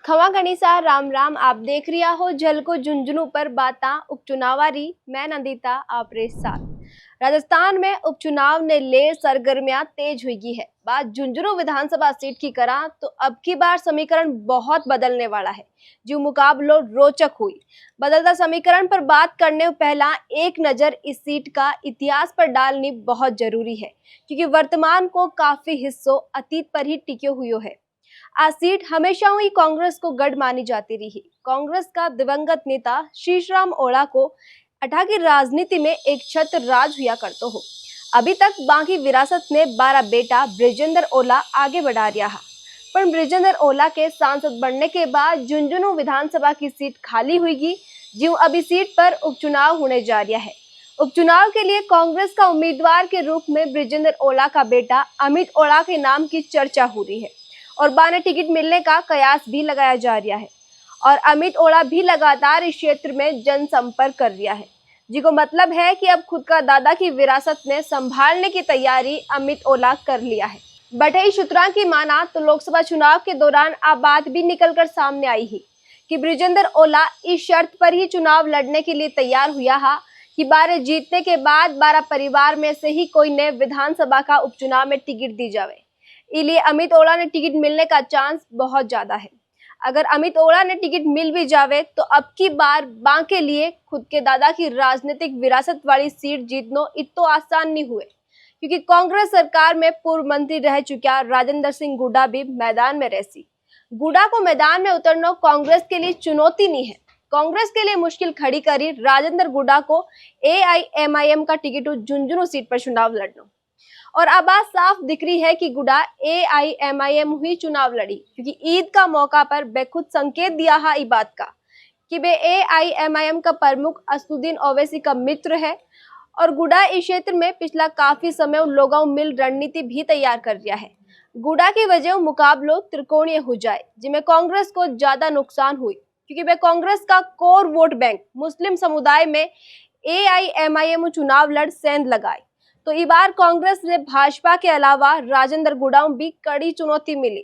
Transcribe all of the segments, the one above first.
खमा गणिसा राम राम। आप देख रिया हो झलको झुंझुनू पर बाता उपचुनावारी। मैं नंदिता आपरे साथ। राजस्थान में उपचुनाव ने ले सरगर्मियां तेज हुई है। बात झुंझुनू विधानसभा सीट की करा तो अब की बार समीकरण बहुत बदलने वाला है। जो मुकाबलो रोचक हुई बदलता समीकरण पर बात करने पहला एक नजर इस सीट का इतिहास पर डालनी बहुत जरूरी है, क्योंकि वर्तमान को काफी हिस्सों अतीत पर ही टिके हुए है। आज सीट हमेशा ही कांग्रेस को गढ़ मानी जाती रही। कांग्रेस का दिवंगत नेता शीशराम ओला को अठा की राजनीति में एक छत्र राज हुआ करतो हो। अभी तक बाकी विरासत ने 12 बेटा ब्रिजेंद्र ओला आगे बढ़ा रिया है। पर ब्रिजेंद्र ओला के सांसद बनने के बाद झुंझुनू विधानसभा की सीट खाली हुई। जो अभी सीट पर उपचुनाव होने जा रहा है। उपचुनाव के लिए कांग्रेस का उम्मीदवार के रूप में ब्रिजेंद्र ओला का बेटा अमित ओला के नाम की चर्चा हो रही है और बाने टिकट मिलने का कयास भी लगाया जा रहा है। और अमित ओला भी लगातार इस क्षेत्र में जनसंपर्क कर रहा है, जिसको मतलब है कि अब खुद का दादा की विरासत ने संभालने की तैयारी अमित ओला कर लिया है। बटई सूत्रों की माना तो लोकसभा चुनाव के दौरान अब बात भी निकलकर सामने आई है कि ब्रिजेंद्र ओला इस शर्त पर ही चुनाव लड़ने के लिए तैयार हुआ है कि 12 जीतने के बाद 12 परिवार में से ही कोई ने विधानसभा का उपचुनाव में टिकट दी जाए। इसलिए अमित ओला ने टिकट मिलने का चांस बहुत ज्यादा है। अगर अमित ओला ने टिकट मिल भी जावे तो अब की बार बां के लिए खुद के दादा की राजनीतिक विरासत वाली सीट जीतना इतना आसान नहीं हुए, क्योंकि कांग्रेस सरकार में पूर्व मंत्री रह चुका राजेंद्र सिंह गुड्डा भी मैदान में रहसी। गुड्डा को मैदान में उतरना कांग्रेस के लिए चुनौती नहीं है। कांग्रेस के लिए मुश्किल खड़ी करी राजेंद्र गुड्डा को AIMIM का टिकट झुंझुनू सीट पर चुनाव लड़ना। और अब बात साफ दिख रही है कि गुड्डा AIMIM हुई चुनाव लड़ी, क्योंकि ईद का मौका पर बेखुद संकेत दिया है इस बात का कि वे AIMIM का प्रमुख असदुद्दीन ओवैसी का मित्र है। और गुड्डा इस क्षेत्र में पिछला काफी समय लोगों मिल रणनीति भी तैयार कर दिया है। गुड्डा की वजह मुकाबलो त्रिकोणीय हो जाए, जिसमें कांग्रेस को ज्यादा नुकसान हुई, क्योंकि वे कांग्रेस का कोर वोट बैंक मुस्लिम समुदाय में AIMIM चुनाव लड़ सेंध लगाए। तो इस बार कांग्रेस ने भाजपा के अलावा राजेंद्र गुड्डा भी कड़ी चुनौती मिली,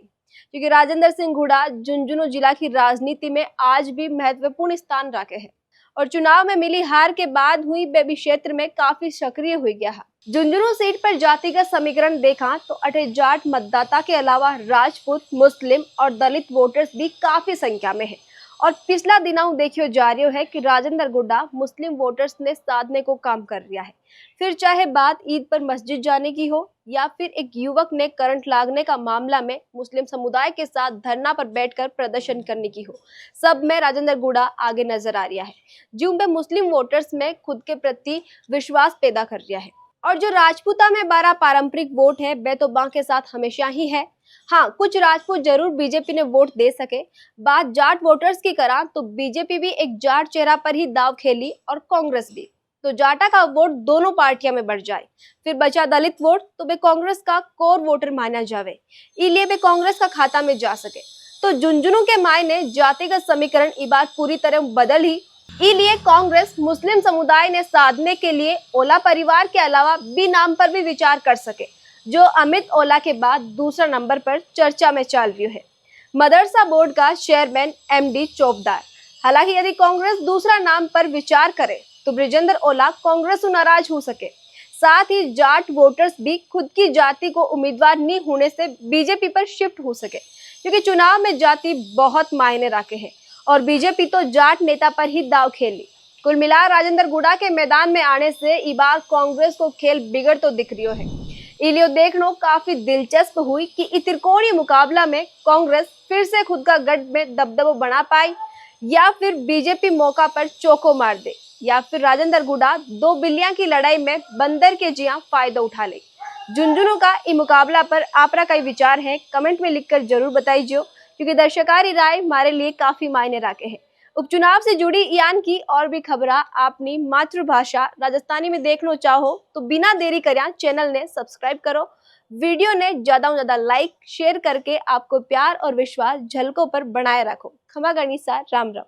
क्योंकि राजेंद्र सिंह गुड्डा झुंझुनू जिला की राजनीति में आज भी महत्वपूर्ण स्थान रखे हैं और चुनाव में मिली हार के बाद हुई बेबी क्षेत्र में काफी सक्रिय हो गया है। झुंझुनू सीट पर जातिगत समीकरण देखा तो अठे जाट मतदाता के अलावा राजपूत, मुस्लिम और दलित वोटर्स भी काफी संख्या में है। और पिछला दिनों देखियो जा रही है कि राजेंद्र गुड्डा मुस्लिम वोटर्स ने साधने को काम कर रहा है। फिर चाहे बात ईद पर मस्जिद जाने की हो या फिर एक युवक ने करंट लागने का मामला में मुस्लिम समुदाय के साथ धरना पर बैठकर प्रदर्शन करने की हो, सब में राजेंद्र गुड्डा आगे नजर आ रहा है, जो में मुस्लिम वोटर्स में खुद के प्रति विश्वास पैदा कर रहा है। और जो राजपूता में 12 पारंपरिक वोट है वे तो बां के साथ हमेशा ही है। हाँ, कुछ राजपूत जरूर बीजेपी ने वोट दे सके। बात जाट वोटर्स की करा तो बीजेपी भी एक जाट चेहरा पर ही दाव खेली और कांग्रेस भी, तो जाटा का वोट दोनों पार्टियां में बढ़ जाए। फिर बचा दलित वोट तो वे कांग्रेस का कोर वोटर माना जावे, इसलिए वे कांग्रेस का खाता में जा सके। तो झुंझुनू के मायने जातिगत समीकरण ई बात पूरी तरह बदल ही, इसलिए कांग्रेस मुस्लिम समुदाय ने साधने के लिए ओला परिवार के अलावा बी नाम पर भी विचार कर सके, जो अमित ओला के बाद दूसरा नंबर पर चर्चा में चल रही है। मदरसा बोर्ड का चेयरमैन MD चौबदार। हालांकि यदि कांग्रेस दूसरा नाम पर विचार करे तो ब्रिजेंद्र ओला कांग्रेस से नाराज हो सके। साथ ही जाट वोटर्स भी खुद की जाति को उम्मीदवार नहीं होने से बीजेपी पर शिफ्ट हो सके, क्योंकि चुनाव में जाति बहुत मायने रखे है और बीजेपी तो जाट नेता पर ही दाव खेली। कुल मिला राजेंद्र गुड्डा के मैदान में आने से इस बार कांग्रेस को खेल बिगड़ तो दिख रही है। इसलिए देखना काफी दिलचस्प हुई कि त्रिकोणीय मुकाबला में कांग्रेस फिर से खुद का गढ़ में दबदबा बना पाई या फिर बीजेपी मौका पर चौको मार दे, या फिर राजेंद्र गुड्डा 2 बिल्लियां की लड़ाई में बंदर के जिया फायदा उठा ले। झुंझुनू का इस मुकाबला पर आपका कई विचार है, कमेंट में लिखकर जरूर बताइए, क्योंकि दर्शकारी राय हमारे लिए काफी मायने रखे हैं। उपचुनाव से जुड़ी यान की और भी खबर अपनी मातृभाषा राजस्थानी में देखना चाहो तो बिना देरी करें चैनल ने सब्सक्राइब करो। वीडियो ने ज्यादा से ज्यादा लाइक शेयर करके आपको प्यार और विश्वास झलकों पर बनाए रखो। खमा गणिसा राम राम।